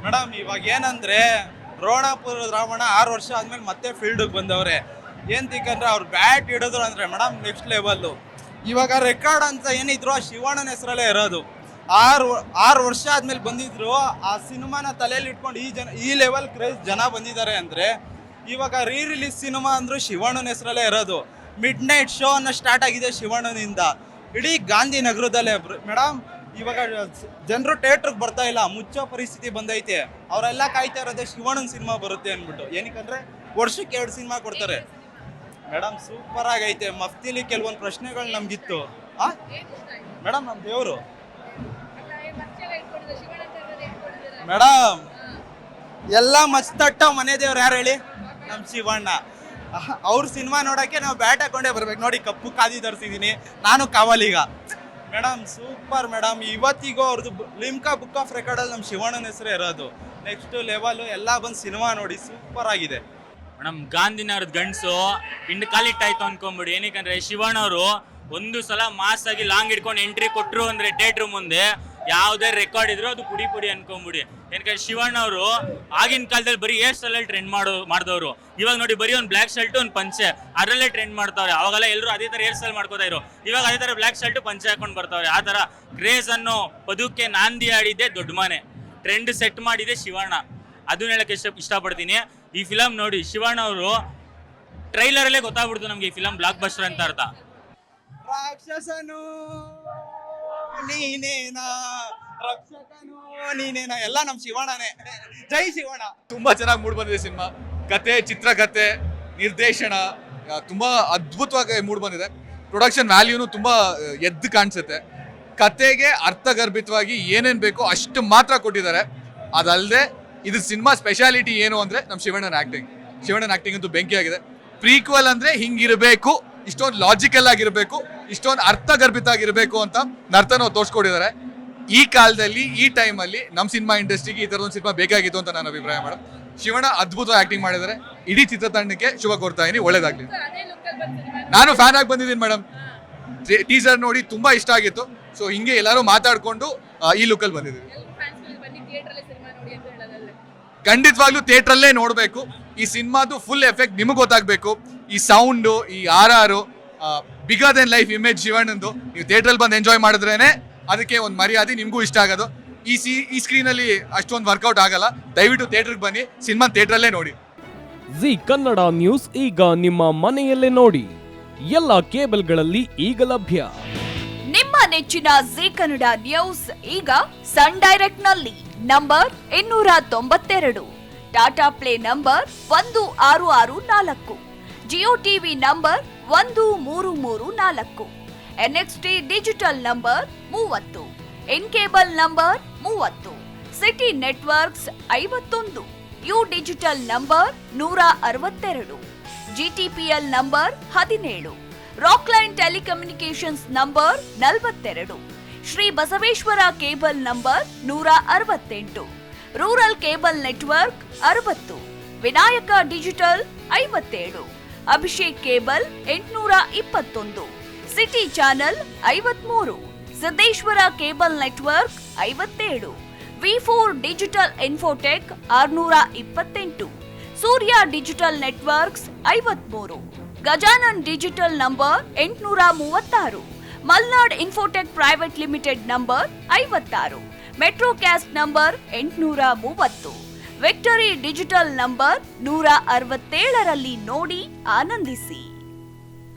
Madam ಇವಾಗ ಏನಂದ್ರೆ ರೋಣಾಪುರ ರಾವಣ 6 ವರ್ಷ ಆದ್ಮೇಲೆ ಮತ್ತೆ ಫೀಲ್ಡ್ಗೆ ಬಂದವ್ರೆ. ಏನ್ತಿಕಂದ್ರೆ ಅವ್ರು ಬ್ಯಾಟ್ ಹಿಡಿದ್ರು ಅಂದ್ರೆ ಮೇಡಮ್ ನೆಕ್ಸ್ಟ್ ಲೆವೆಲ್. ಇವಾಗ ರೆಕಾರ್ಡ್ ಅಂತ ಏನಿದ್ರು ಆ ಶಿವಣ್ಣನ ಹೆಸರಲ್ಲೇ ಇರೋದು. ಆರು ವರ್ಷ ಆದ್ಮೇಲೆ ಬಂದಿದ್ರು. ಆ ಸಿನಿಮಾನ ತಲೆಯಲ್ಲಿ ಇಟ್ಕೊಂಡು ಈ ಲೆವೆಲ್ ಕ್ರೇಜ್ ಜನ ಬಂದಿದ್ದಾರೆ ಅಂದ್ರೆ ಇವಾಗ ರಿಲೀಸ್ ಸಿನಿಮಾ ಅಂದ್ರೂ ಶಿವಣ್ಣನ ಹೆಸರಲ್ಲೇ ಇರೋದು. ಮಿಡ್ ನೈಟ್ ಶೋ ಅನ್ನೋ ಸ್ಟಾರ್ಟ್ ಆಗಿದೆ ಶಿವಣ್ಣನಿಂದ. ಇಡೀ ಗಾಂಧಿನಗರದಲ್ಲೇ ಮೇಡಮ್ ಇವಾಗ ಜನರು ಥಿಯೇಟ್ರಿಗೆ ಬರ್ತಾ ಇಲ್ಲ, ಮುಚ್ಚೋ ಪರಿಸ್ಥಿತಿ ಬಂದೈತೆ. ಅವರೆಲ್ಲ ಕಾಯ್ತಾ ಇರೋದೇ ಶಿವಣ್ಣನ ಸಿನಿಮಾ ಬರುತ್ತೆ ಅಂದ್ಬಿಟ್ಟು. ಏನಕ್ಕಂದ್ರೆ ವರ್ಷಕ್ಕೆ 2 ಸಿನಿಮಾ ಕೊಡ್ತಾರೆ. ಮೇಡಮ್ ಸೂಪರ್ ಆಗೈತೆ. ಮಫ್ತಿಲಿ ಕೆಲವೊಂದು ಪ್ರಶ್ನೆಗಳು ನಮ್ಗಿತ್ತು. ಮೇಡಮ್ ನಮ್ಮ ದೇವರು ಮೇಡಮ್ ಎಲ್ಲ ಮಸ್ತಟ್ಟ ಮನೆ ದೇವ್ರು ಯಾರು ಹೇಳಿ? ನಮ್ಮ ಶಿವಣ್ಣ. ಅವ್ರ ಸಿನಿಮಾ ನೋಡೋಕ್ಕೆ ನಾವು ಬ್ಯಾಟ್ ಹಾಕೊಂಡೇ ಬರ್ಬೇಕು. ನೋಡಿ ಕಪ್ಪು ಕಾದಿ ತರಿಸಿದ್ದೀನಿ ನಾನು ಕಾವಲಿಗ. Madam super madam. ಇವತ್ತಿಗೂ ಅವ್ರದ್ದು ಲಿಮ್ಕಾ ಬುಕ್ ಆಫ್ ರೆಕಾರ್ಡಲ್ಲಿ ನಮ್ಮ ಶಿವಣ್ಣನ ಹೆಸರೇ ಇರೋದು. ನೆಕ್ಸ್ಟ್ ಲೆವೆಲು ಎಲ್ಲ ಬಂದು ಸಿನಿಮಾ ನೋಡಿ ಸೂಪರ್ ಆಗಿದೆ ಮೇಡಮ್. ಗಾಂಧಿನಗರದ ಗಂಡಸು ಹಿಂಡ್ ಕಾಲಿಟ್ಟಾಯ್ತು ಅನ್ಕೊಂಬಿಡಿ. ಏನಕ್ಕಂದ್ರೆ ಶಿವಣ್ಣ ಅವರು ಒಂದು ಸಲ ಮಾಸ್ ಆಗಿ ಲಾಂಗ್ ಹಿಡ್ಕೊಂಡು ಎಂಟ್ರಿ ಕೊಟ್ಟರು ಅಂದ್ರೆ ಥಿಯೇಟ್ರ್ ಮುಂದೆ ಯಾವುದೇ ರೆಕಾರ್ಡ್ ಇದ್ರು ಅದು ಪುಡಿ ಅನ್ಕೊಂಬಿಡಿ. ಏನಕ್ಕೆ ಶಿವಣ್ಣ ಅವರು ಆಗಿನ ಕಾಲದಲ್ಲಿ ಬರೀ ಹೇರ್ ಸ್ಟೈಲಲ್ಲಿ ಟ್ರೆಂಡ್ ಮಾಡಿದವರು. ಇವಾಗ ನೋಡಿ ಬರೀ ಒಂದು ಬ್ಲ್ಯಾಕ್ ಶರ್ಟ್ ಒಂದು ಪಂಚೆ ಅದರಲ್ಲೇ ಟ್ರೆಂಡ್ ಮಾಡ್ತಾವ್ರೆ. ಅವಾಗೆಲ್ಲ ಎಲ್ಲರೂ ಅದೇ ಥರ ಹೇರ್ ಸ್ಟೈಲ್ ಮಾಡ್ಕೋತಾ ಇದ್ರು. ಇವಾಗ ಅದೇ ಥರ ಬ್ಲ್ಯಾಕ್ ಶರ್ಟ್ ಪಂಚೆ ಹಾಕೊಂಡು ಬರ್ತಾವ್ರೆ. ಆ ಥರ ಕ್ರೇಜ್ ಅನ್ನೋ ಬದುಕ್ಕೆ ನಾಂದಿ ಆಡಿದ್ದೆ ದೊಡ್ಡ ಮನೆ, ಟ್ರೆಂಡ್ ಸೆಟ್ ಮಾಡಿದೆ ಶಿವಣ್ಣ. ಅದನ್ನ ಹೇಳಕ್ಕೆ ಇಷ್ಟಪಡ್ತೀನಿ. ಈ ಫಿಲಮ್ ನೋಡಿ ಶಿವಣ್ಣ ಅವರು ಟ್ರೈಲರಲ್ಲೇ ಗೊತ್ತಾಗ್ಬಿಡ್ತು ನಮ್ಗೆ ಈ ಫಿಲಮ್ ಬ್ಲಾಕ್ ಬಸ್ಟರ್ ಅಂತ ಅರ್ಥ. ರಾಕ್ಷಸನು ನೀನೇನಾ, ರಕ್ಷಕನು ನೀನೇನಾ, ಎಲ್ಲ ನಮ್ಮ ಶಿವಣ್ಣನೇ. ಜೈ ಶಿವಣ್ಣ. ತುಂಬಾ ಚೆನ್ನಾಗಿ ಮೂಡ್ ಬಂದಿದೆ ಸಿನಿಮಾ. ಕತೆ, ಚಿತ್ರಕಥೆ, ನಿರ್ದೇಶನ ತುಂಬಾ ಅದ್ಭುತವಾಗಿ ಮೂಡ್ ಬಂದಿದೆ. ಪ್ರೊಡಕ್ಷನ್ ವ್ಯಾಲ್ಯೂನು ತುಂಬಾ ಎದ್ದು ಕಾಣಿಸುತ್ತೆ. ಕತೆಗೆ ಅರ್ಥಗರ್ಭಿತವಾಗಿ ಏನೇನು ಬೇಕೋ ಅಷ್ಟು ಮಾತ್ರ ಕೊಟ್ಟಿದ್ದಾರೆ. ಅದಲ್ಲದೆ ಇದು ಸಿನಿಮಾ ಸ್ಪೆಷಾಲಿಟಿ ಏನು ಅಂದ್ರೆ ನಮ್ಮ ಶಿವಣ್ಣನ ಆಕ್ಟಿಂಗ್ ಅಂತೂ ಬೆಂಕಿ ಆಗಿದೆ. ಪ್ರೀಕ್ವಲ್ ಅಂದ್ರೆ ಹಿಂಗಿರಬೇಕು, ಇಷ್ಟೊಂದು ಲಾಜಿಕಲ್ ಆಗಿರಬೇಕು, ಇಷ್ಟೊಂದು ಅರ್ಥಗರ್ಭಿತ ಆಗಿರಬೇಕು ಅಂತ ನರ್ತನ ತೋರಿಸ್ಕೊಟ್ಟಿದ್ದಾರೆ. ಈ ಕಾಲದಲ್ಲಿ ಈ ಟೈಮಲ್ಲಿ ನಮ್ಮ ಸಿನಿಮಾ ಇಂಡಸ್ಟ್ರಿಗೆ ಈ ಥರದೊಂದು ಸಿನಿಮಾ ಬೇಕಾಗಿತ್ತು ಅಂತ ನಾನು ಅಭಿಪ್ರಾಯ ಮಾಡೋದು. ಶಿವಣ್ಣ ಅದ್ಭುತವಾಗಿ ಆಕ್ಟಿಂಗ್ ಮಾಡಿದ್ದಾರೆ. ಇಡೀ ಚಿತ್ರತಂಡಕ್ಕೆ ಶುಭ ಕೋರ್ತಾ ಇದೀನಿ. ಒಳ್ಳೇದಾಗ್ಲಿ. ನಾನು ಫ್ಯಾನ್ ಆಗಿ ಬಂದಿದ್ದೀನಿ ಮೇಡಮ್. ಟೀಸರ್ ನೋಡಿ ತುಂಬಾ ಇಷ್ಟ ಆಗಿತ್ತು. ಸೊ ಹಿಂಗೆ ಎಲ್ಲರೂ ಮಾತಾಡ್ಕೊಂಡು ಈ ಲುಕ್ಕಲ್ಲಿ ಬಂದಿದ್ದೀವಿ. ಖಂಡಿತವಾಗ್ಲೂ ಥಿಯೇಟ್ರಲ್ಲೇ ನೋಡಬೇಕು. ಈ ಸಿನಿಮಾದು ಫುಲ್ ಎಫೆಕ್ಟ್ ನಿಮಗೆ ಗೊತ್ತಾಗಬೇಕು. ಈ ಸೌಂಡು, ಈ RR, bigger than life image ಶಿವಣ್ಣಂದು ನೀವು ಥಿಯೇಟ್ರಲ್ಲಿ ಬಂದು ಎಂಜಾಯ್ ಮಾಡಿದ್ರೇನೆ ಅದಕ್ಕೆ ಒಂದು ಮರ್ಯಾದೆ ನಿಮಗೂ ಇಷ್ಟ ಆಗೋದು. ಈ ಸ್ಕ್ರೀನಲ್ಲಿ ಅಷ್ಟೊಂದು ವರ್ಕೌಟ್ ಆಗಲ್ಲ. ದಯವಿಟ್ಟು ಥಿಯೇಟ್ರಿಗೆ ಬನ್ನಿ, ಸಿನಿಮಾ ಥಿಯೇಟ್ರಲ್ಲೇ ನೋಡಿ. ಜಿ ಕನ್ನಡ ನ್ಯೂಸ್ ಈಗ ನಿಮ್ಮ ಮನೆಯಲ್ಲೇ ನೋಡಿ. ಎಲ್ಲ ಕೇಬಲ್ಗಳಲ್ಲಿ ಈಗ ಲಭ್ಯ. ನಿಮ್ಮ ನೆಚ್ಚಿನ ಜಿ ಕನ್ನಡ ನ್ಯೂಸ್ ಈಗ ಸನ್ ಡೈರೆಕ್ಟ್ ನಲ್ಲಿ number 292, Tata play number 1664, Jio TV number 1334, NXT digital number 30, in cable number 30, city networks 51, U digital number 162, GTPL number 17, Rockline telecommunications number 42, Shri Basaveshwara cable number 168, rural cable network 60, Vinayaka digital 57, Abhishek cable 821, city channel 53, Siddeshwara cable network 57, V4 digital Infotech 628, Surya digital networks 53, Gajanan digital number 836, Malnad infotech private limited number 56, Metrocast number 830, Victory digital number 167ರಲ್ಲಿ ನೋಡಿ ಆನಂದಿಸಿ.